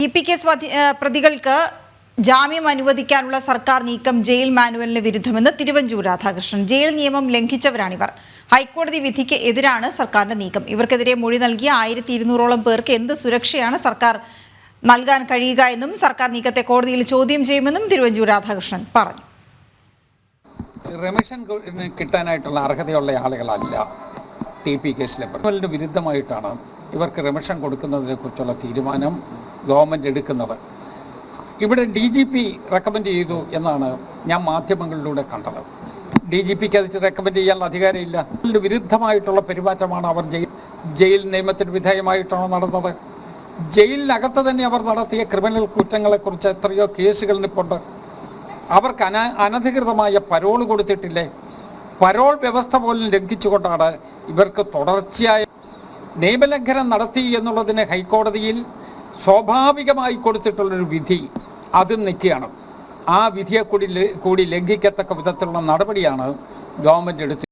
EP. Case പ്രതികൾക്ക് ജാമ്യം അനുവദിക്കാനുള്ള സർക്കാർ നീക്കം ജയിൽ മാനുവലിന് വിരുദ്ധമെന്ന് തിരുവഞ്ചൂർ രാധാകൃഷ്ണൻ. ജയിൽ നിയമം ലംഘിച്ചവരാണിവർ. ഹൈക്കോടതി വിധിക്ക് എതിരാണ് സർക്കാരിന്റെ നീക്കം. ഇവർക്കെതിരെ മൊഴി നൽകിയ 1200ഓളം പേർക്ക് എന്ത് സുരക്ഷയാണ് സർക്കാർ നൽകാൻ കഴിയുക എന്നും സർക്കാർ നീക്കത്തെ കോടതിയിൽ ചോദ്യം ചെയ്യുമെന്നും തിരുവഞ്ചൂർ രാധാകൃഷ്ണൻ പറഞ്ഞു. റെമിഷൻ കിട്ടാനായിട്ടുള്ള അർഹതയുള്ള ആളുകളല്ല ടി.പി. കേസിലെ പ്രതികൾക്ക് വിരുദ്ധമായിട്ടാണ് ഇവർക്ക് റെമിഷൻ കൊടുക്കുന്നതിനെ കുറിച്ചുള്ള തീരുമാനം ഗവൺമെൻറ് എടുക്കുന്നത്. ഇവിടെ DGP റെക്കമെൻഡ് ചെയ്തു എന്നാണ് ഞാൻ മാധ്യമങ്ങളിലൂടെ കണ്ടത്. DGPക്ക് അത് റെക്കമെൻഡ് ചെയ്യാനുള്ള അധികാരമില്ല. അതിന് വിരുദ്ധമായിട്ടുള്ള പെരുമാറ്റമാണ് അവർ ജയിൽ നിയമത്തിന് വിധേയമായിട്ടാണ് നടന്നത്. ജയിലിനകത്ത് തന്നെ അവർ നടത്തിയ ക്രിമിനൽ കുറ്റങ്ങളെക്കുറിച്ച് എത്രയോ കേസുകൾ നിൽപ്പുണ്ട്. അവർക്ക് അനധികൃതമായ പരോൾ കൊടുത്തിട്ടില്ലേ? പരോൾ വ്യവസ്ഥ പോലും ലംഘിച്ചുകൊണ്ടാണ് ഇവർക്ക് തുടർച്ചയായ നിയമലംഘനം നടത്തി എന്നുള്ളതിന് ഹൈക്കോടതിയിൽ സ്വാഭാവികമായി കൊടുത്തിട്ടുള്ളൊരു വിധി അതും നിൽക്കുകയാണ്. ആ വിധിയെ കൂടി ലംഘിക്കത്തക്ക വിധത്തിലുള്ള നടപടിയാണ് ഗവൺമെൻറ് എടുത്തത്.